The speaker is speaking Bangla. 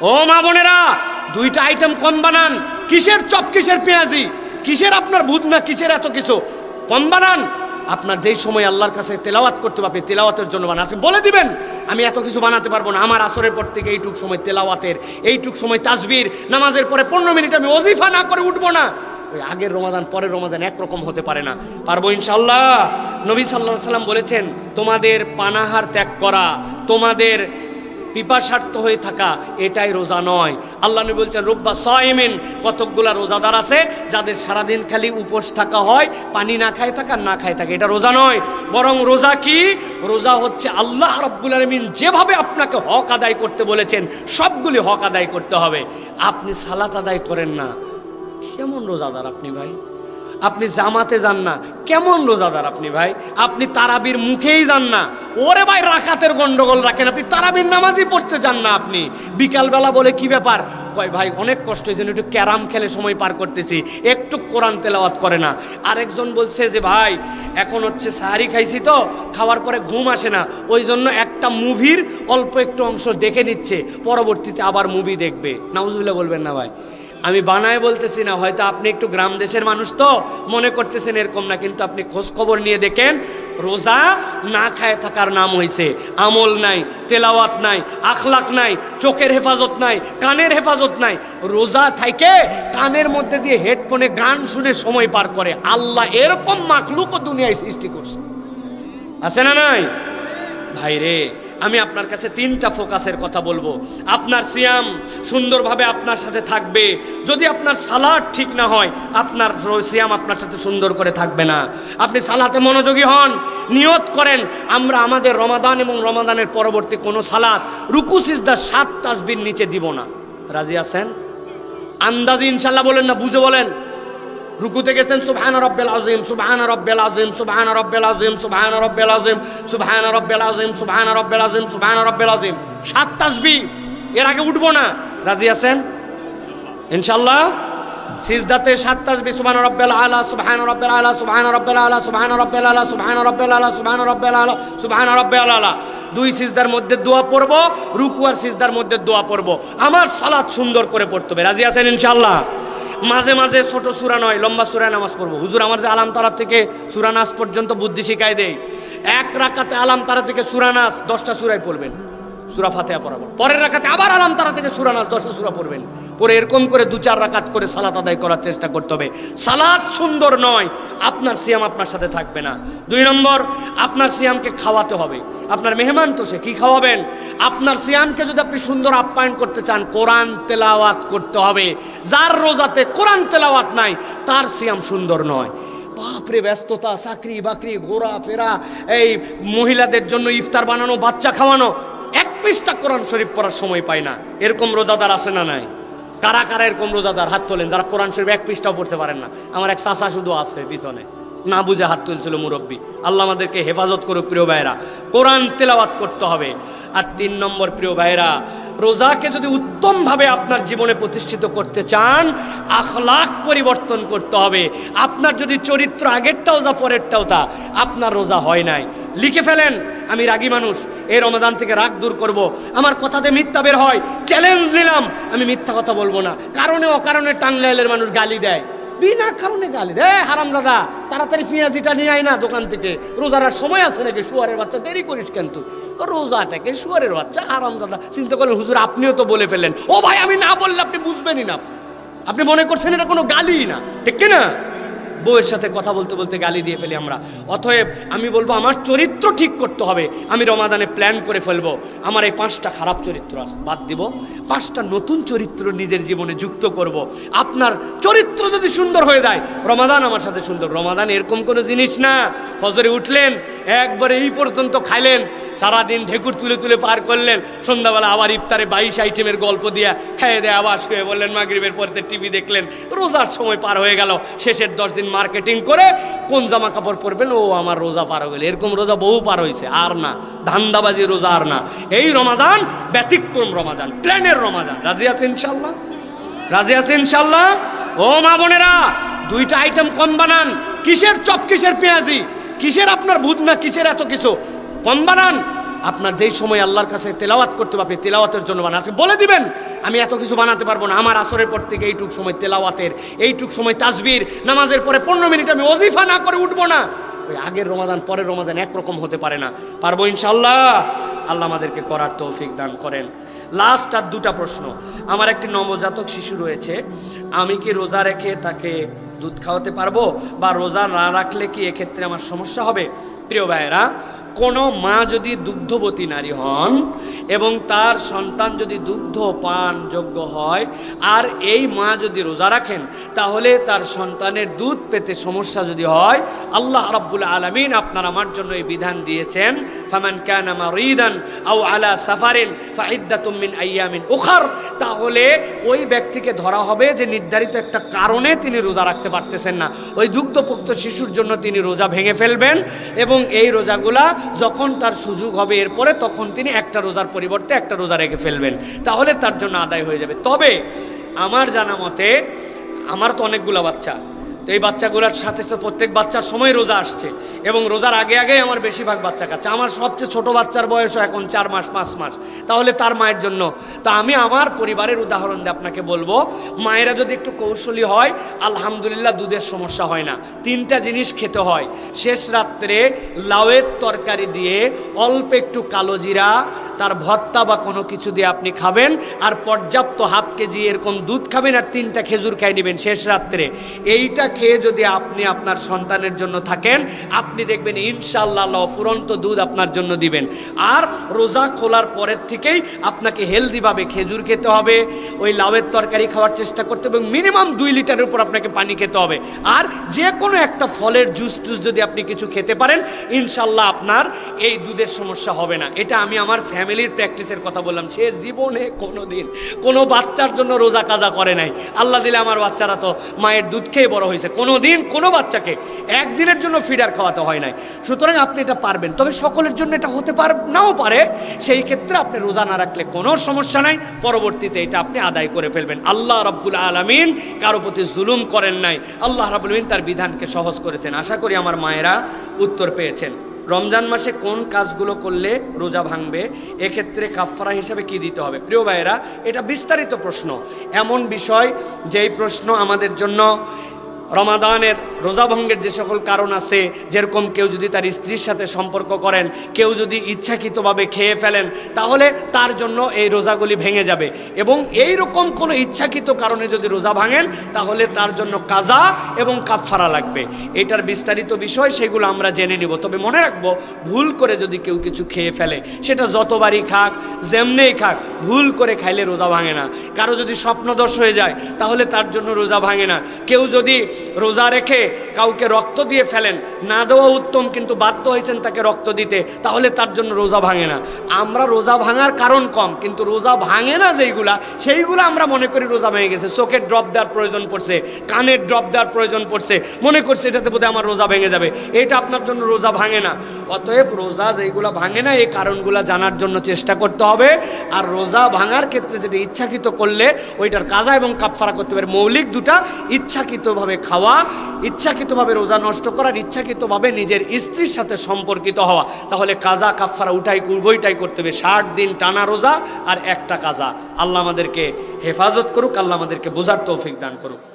ও মা বোনেরা, দুইটা আইটেম কম বানান। কিসের চপ, কিসের পেঁয়াজি, কিসের আপনার ভূত না কিসের এত কিছু, কম বানান। আপনার যেই সময় আল্লাহর কাছে তেলাওয়াত করতে হবে, আপনি তেলাওয়াতের জন্য বানান। বলে দিবেন আমি এত কিছু বানাতে পারবো না, আমার আসরের পর থেকে এইটুক সময় তেলাওয়াতের, এইটুক সময় তাসবির, নামাজের পরে 15 মিনিট আমি ওজিফা না করে উঠবো না। ওই আগের রমাদান পরের রমাদান একরকম হতে পারে না। পারবো ইনশাআল্লাহ। নবী সাল্লাল্লাহু আলাইহি সাল্লাম বলেছেন, তোমাদের পানাহার ত্যাগ করা, তোমাদের পিপাসার্থ হয়ে থাকা, এটাই রোজা নয়। আল্লাহ নবী বলছেন, রুব্বা সাইমিন, কতকগুলা রোজাদার আছে যাদের সারাদিন খালি উপোস থাকা হয়, পানি না খায় থাকা, না খায় থাকে, এটা রোজা নয়। বরং রোজা কি? রোজা হচ্ছে আল্লাহ রাব্বুল আলামিন যেভাবে আপনাকে হক আদায় করতে বলেছেন সবগুলি হক আদায় করতে হবে। আপনি সালাত আদায় করেন না, কেমন রোজাদার আপনি ভাই? আপনি জামাতে যান না, কেমন রোজাদার আপনি ভাই? আপনি তারাবির মুখেই যান না, ওরে ভাই রাকাতের গন্ডগোল রাখেন, আপনি তারাবির নামাজই পড়তে যান না। আপনি বিকালবেলা বলে কি ব্যাপার, কয় ভাই অনেক কষ্ট হয়েছে, একটু ক্যারাম খেলে সময় পার করতেছি, একটু কোরআন তেলাওয়াত করে না। আরেকজন বলছে যে ভাই এখন হচ্ছে সাহারি খাইছি তো, খাওয়ার পরে ঘুম আসে না, ওই জন্য একটা মুভির অল্প একটু অংশ দেখে নিচ্ছে, পরবর্তীতে আবার মুভি দেখবে। নাউজুবিল্লাহ বলবেন না ভাই, আমি বানায় বলতেছি না, হয়তো আপনি একটু গ্রাম দেশের মানুষ তো মনে করতেছেন এরকম না, কিন্তু আপনি খোঁজ খবর নিয়ে দেখেন, রোজা না খায় থাকার নাম হয়েছে আমল নাই, তেলাওয়াত নাই, আখলাক নাই, চোখের হেফাজত নাই, কানের হেফাজত নাই। রোজা থাকে কানের মধ্যে দিয়ে হেডফোনে গান শুনে সময় পার করে। আল্লাহ এরকম মাখলুকও দুনিয়ায় সৃষ্টি করছে, আছে না নাই? ভাইরে, আমি আপনার কাছে 3টা ফোকাসের কথা বলবো। আপনার সিয়াম সুন্দরভাবে আপনার সাথে থাকবে, যদি আপনার সালাত ঠিক না হয় আপনার সিয়াম আপনার সাথে সুন্দর করে থাকবে না। আপনি সালাতে মনোযোগী হন, নিয়ত করেন আমরা আমাদের রমাদান এবং রমাদানের পরবর্তী কোনো সালাত রুকু সিজদা 7 তাসবির নিচে দিব না। রাজি আছেন? আন্দাজি ইনশাল্লাহ বলেন না, বুঝে বলেন। রুকুতে গেছেন সুবহানা রাব্বিল আযীম, সুবহানা রাব্বিল আযীম, সুবহানা রাব্বিল আযীম, সুবহানা রাব্বিল আযীম, সুবহানা রাব্বিল আযীম, সুবহানা রাব্বিল আযীম, সুবহানা রাব্বিল আযীম, 7 তাসবিহ। এর আগে উঠবো না। রাজি আছেন ইনশাআল্লাহ? সিজদাতে 7 তাসবিহ, সুবহানা রাব্বিল আলা, সুবহানা রাব্বিল আলা, সুবহানা রাব্বিল আলা, সুবহানা রাব্বিল আলা, সুবহানা রাব্বিল আলা, সুবহানা রাব্বিল আলা, সুবহানা রাব্বিল আলা। 2 সিজদার মধ্যে দোয়া পড়ব, রুকু আর সিজদার মধ্যে দোয়া পড়ব। আমার সালাত সুন্দর করে পড়তে হবে। রাজি আছেন ইনশাআল্লাহ? মাঝে মাঝে ছোট সূরা নয়, লম্বা সূরা নামাজ পড়বো। হুজুর আমার যে আলাম তারা থেকে সূরা নাস পর্যন্ত বুদ্ধি শিখাই দেয়, 1 রাকাতে আলাম তারা থেকে সূরা নাস 10টা সূরাই পড়বেন, সূরা ফাতিহা পড়াবো। পরের রাকাতে আবার আলাম তারা থেকে সূরা নাস 10টা সূরা পড়বেন, পরে এরকম করে 2-4 রাকাত করে সালাত আদায় করার চেষ্টা করতে হবে। সালাত সুন্দর নয়, আপনার সিয়াম আপনার সাথে থাকবে না। 2 নম্বর, আপনার সিয়ামকে খাওয়াতে হবে। আপনার মেহমান তো সে, কি খাওয়াবেন? আপনার সিয়ামকে যদি আপনি সুন্দর আপ্যায়ন করতে চান, কোরআন তেলাওয়াত করতে হবে। যার রোজাতে কোরআন তেলাওয়াত নাই তার সিয়াম সুন্দর নয়। বাপরে ব্যস্ততা, চাকরি বাকরি, ঘোরা ফেরা, এই মহিলাদের জন্য ইফতার বানানো, বাচ্চা খাওয়ানো, 1 পৃষ্ঠা কোরআন শরীফ পড়ার সময় পায় না। এরকম রোজাদার আছে না নাই? কারা কারা এরকম রোজাদার হাত তোলেন যারা কোরআন শরীফ 1 পৃষ্ঠাও পড়তে পারেন না? আমার এক চাচা শুধু আছে পিছনে, না বুঝে হাত তুলছিল মুরব্বী। আল্লাহ আমাদেরকে হেফাজত করুক। প্রিয় ভাইরা, কোরআন তেলাওয়াত করতে হবে। আর 3 নম্বর প্রিয় ভাইরা, রোজাকে যদি উত্তমভাবে আপনার জীবনে প্রতিষ্ঠিত করতে চান, আখলাক পরিবর্তন করতে হবে। আপনার যদি চরিত্র আগেরটাও যা পরেরটাও তা, আপনার রোজা হয় নাই। লিখে ফেলেন, আমি রাগী মানুষ, এই রমাদান থেকে রাগ দূর করব। আমার কথাতে মিথ্যা বের হয়, চ্যালেঞ্জ নিলাম, আমি মিথ্যা কথা বলবো না। কারণে অকারণে টাঙ্গাইলের মানুষ গালি দেয়, বিনা কারণে গালি দেয়। হারাম দাদা, তাড়াতাড়ি পেঁয়াজিটা নিয়ে আয় না দোকান থেকে, রোজার আর সময় আছে নাকি? শুয়ারের বাচ্চা, দেরি করিস কেন তুই? রোজাটাকে শুয়ারের বাচ্চা, হারাম দাদা। চিন্তা করলেন, হুজুর আপনিও তো বলে ফেললেন। ও ভাই, আমি না বললে আপনি বুঝবেনই না, আপনি মনে করছেন এটা কোনো গালি না, ঠিক না? বউয়ের সাথে কথা বলতে বলতে গালি দিয়ে ফেলি আমরা। অতএব আমি বলবো আমার চরিত্র ঠিক করতে হবে। আমি রমাদানে প্ল্যান করে ফেলবো, আমার এই 5টা খারাপ চরিত্র আছে বাদ দিব, 5টা নতুন চরিত্র নিজের জীবনে যুক্ত করব। আপনার চরিত্র যদি সুন্দর হয়ে যায়, রমাদান আমার সাথে সুন্দর। রমাদান এরকম কোনো জিনিস না, ফজরে উঠলেন একবারে এই পর্যন্ত খাইলেন, সারাদিন ঢেকুর তুলে তুলে পার করলেন, সন্ধ্যাবেলা আবার ইফতারে 22 আইটেমের গল্প দিয়া খেয়ে দেয়, আবার শুয়ে বললেন, মাগরিবের পরে টিভি দেখলেন, রোজার সময় পার হয়ে গেল। শেষের 10 দিন মার্কেটিং করে কোন জামা কাপড় পরবেন, ও আমার রোজা পার হয়ে গেল। এরকম রোজা বহু পার হয়েছে, আর না, ধান্দাবাজি রোজা আর না। এই রমাদান ব্যতিক্রম রমাদান, প্ল্যানের রমাদান। রাজি আছে ইনশাল্লাহ? রাজি আছে ইনশাল্লাহ? ও মা বোনেরা, 2টা আইটেম কম বানান। কিসের চপ, কিসের পেঁয়াজি, কিসের আপনার ভূত না কিসের এত কিছু, কম বানান। আপনার যেই সময় আল্লাহর কাছে তেলাওয়াত করতে হবে আপনি তেলাওয়াতের জন্য বানাচ্ছেন, বলে দিবেন আমি এত কিছু বানাতে পারবো না, আমার আসরের পর থেকে এইটুক সময় তেলাওয়াতের, এইটুক সময় তাসবির, নামাজের পরে 15 মিনিট আমি ওজিফা না করে উঠবো না। ওই আগের রমাদান পরের রমাদান একরকম হতে পারে না, পারবো ইনশাআল্লাহ। আল্লাহ আমাদেরকে করার তৌফিক দান করেন। লাস্ট আর দুটা প্রশ্ন। আমার একটি নবজাতক শিশু রয়েছে, আমি কি রোজা রেখে তাকে দুধ খাওয়াতে পারবো, বা রোজা না রাখলে কি এক্ষেত্রে আমার সমস্যা হবে? প্রিয় ভাইয়েরা, কোনো মা যদি দুগ্ধবতী নারী হন এবং তার সন্তান যদি দুগ্ধ পান যোগ্য হয়, আর এই মা যদি রোজা রাখেন, তাহলে তার সন্তানের দুধ পেতে সমস্যা যদি হয়, আল্লাহ রাব্বুল আলামিন আপনার আমার জন্য এই বিধান দিয়েছেন, ফামান কানা মারিদান আও আলা সাফারিন ফাইদ্দাতুম মিন আইয়ামিন উখার। তাহলে ওই ব্যক্তিকে ধরা হবে যে নির্ধারিত একটা কারণে তিনি রোজা রাখতে পারতেছেন না, ওই দুগ্ধপুক্ত শিশুর জন্য তিনি রোজা ভেঙে ফেলবেন, এবং এই রোজাগুলা যখন তার সুযোগ হবে এরপরে তখন তিনি একটা রোজার পরিবর্তে একটা রোজা রেখে ফেলবেন, তাহলে তার জন্য আদায় হয়ে যাবে। তবে আমার জানা মতে, আমার তো অনেকগুলো বাচ্চা, তো এই বাচ্চাগুলোর সাথে সাথে প্রত্যেক বাচ্চার সময় রোজা আসছে, এবং রোজার আগে আগেই আমার বেশিরভাগ বাচ্চা কাছে। আমার সবচেয়ে ছোট বাচ্চার বয়সও এখন 4 মাস 5 মাস, তাহলে তার মায়ের জন্য। তা আমি আমার পরিবারের উদাহরণ দিয়ে আপনাকে বলবো, মায়েরা যদি একটু কৌশলী হয়, আলহামদুলিল্লাহ দুধের সমস্যা হয় না। 3টা জিনিস খেতে হয়, শেষ রাত্রে লাউয়ের তরকারি দিয়ে অল্প একটু কালো জিরা, তার ভর্তা বা কোনো কিছু দিয়ে আপনি খাবেন, আর পর্যাপ্ত হাফ কেজি এরকম দুধ খাবেন, আর 3টা খেজুর খাই নেবেন শেষ রাত্রে। এইটা খেয়ে যদি আপনি আপনার সন্তানের জন্য থাকেন, আপনি দেখবেন ইনশাআল্লাহ ফুরন্ত দুধ আপনার জন্য দিবেন। আর রোজা খোলার পরের থেকেই আপনাকে হেলদিভাবে খেজুর খেতে হবে, ওই লাউয়ের তরকারি খাওয়ার চেষ্টা করতে হবে, এবং মিনিমাম 2 লিটারের উপর আপনাকে পানি খেতে হবে। আর যে কোনো একটা ফলের জুস টুস যদি আপনি কিছু খেতে পারেন, ইনশাআল্লাহ আপনার এই দুধের সমস্যা হবে না। এটা আমি আমার ফ্যামিলির প্র্যাকটিসের কথা বললাম। সে জীবনে কোনোদিন কোনো বাচ্চার জন্য রোজা কাজা করে নাই। আল্লাহ দিলে আমার বাচ্চারা তো মায়ের দুধ খেয়ে বড় হয়েছে, কোনোদিন কোনো বাচ্চাকে একদিনের জন্য ফিডার খাওয়াতে হয় নাই। সুতরাং আপনি এটা পারবেন, তবে সকলের জন্য এটা হতে নাও পারে। সেই ক্ষেত্রে আপনি রোজা না রাখলে কোনো সমস্যা নাই, পরবর্তীতে এটা আপনি আদায় করে ফেলবেন। আল্লাহ রাব্বুল আলামিন কারো প্রতি জুলুম করেন নাই, আল্লাহ রাব্বুল আলামিন তার বিধানকে সহজ করেছেন। আশা করি আমার মায়েরা উত্তর পেয়েছেন। রমজান মাসে কোন কাজগুলো করলে রোজা ভাঙবে, এক্ষেত্রে কাফারা হিসাবে কি দিতে হবে? প্রিয় ভাইয়েরা, এটা বিস্তারিত প্রশ্ন, এমন বিষয় যেই প্রশ্ন আমাদের জন্য রমাদানের রোজা ভঙ্গের যে সকল কারণ আছে, যেরকম কেউ যদি তার স্ত্রীর সাথে সম্পর্ক করেন, কেউ যদি ইচ্ছাকৃতভাবে খেয়ে ফেলেন, তাহলে তার জন্য এই রোজাগুলি ভেঙে যাবে। এবং এই রকম কোনো ইচ্ছাকৃত কারণে যদি রোজা ভাঙেন, তাহলে তার জন্য কাজা এবং কাফারা লাগবে। এটার বিস্তারিত বিষয় সেগুলো আমরা জেনে নিব। তবে মনে রাখবো, ভুল করে যদি কেউ কিছু খেয়ে ফেলে, সেটা যতবারই খাক যেমনেই খাক, ভুল করে খাইলে রোজা ভাঙে না। কারো যদি স্বপ্নদোষ হয়ে যায়, তাহলে তার জন্য রোজা ভাঙে না। কেউ যদি রোজা রেখে কাউকে রক্ত দিয়ে ফেলেন, না দেওয়া উত্তম, কিন্তু বাধ্য হয়েছেন তাকে রক্ত দিতে, তাহলে তার জন্য রোজা ভাঙে না। আমরা রোজা ভাঙার কারণ কম, কিন্তু রোজা ভাঙে না যেইগুলা, সেইগুলো আমরা মনে করি রোজা ভেঙে গেছে। চোখের ড্রপ দেওয়ার প্রয়োজন পড়ছে, কানের ড্রপ দেওয়ার প্রয়োজন পড়ছে, মনে করছে এটাতে বোধহয় আমার রোজা ভেঙে যাবে, এটা আপনার জন্য রোজা ভাঙে না। অতএব রোজা যেইগুলা ভাঙে না, এই কারণগুলা জানার জন্য চেষ্টা করতে হবে। আর রোজা ভাঙার ক্ষেত্রে যেটা ইচ্ছাকৃত করলে ওইটার কাজা এবং কাফারা করতে পারে। মৌলিক দুটা, ইচ্ছাকৃতভাবে খাওয়া, ইচ্ছাকৃতভাবে রোজা নষ্ট করার, ইচ্ছাকৃতভাবে নিজের স্ত্রীর সাথে সম্পর্কিত হওয়া। তাহলে কাজা কাফারা উভয়টাই করতে হবে। 60 দিন টানা রোজা আর একটা কাজা। আল্লাহ আমাদেরকে হেফাজত করুক, আল্লাহ আমাদেরকে বোঝার তৌফিক দান করুক।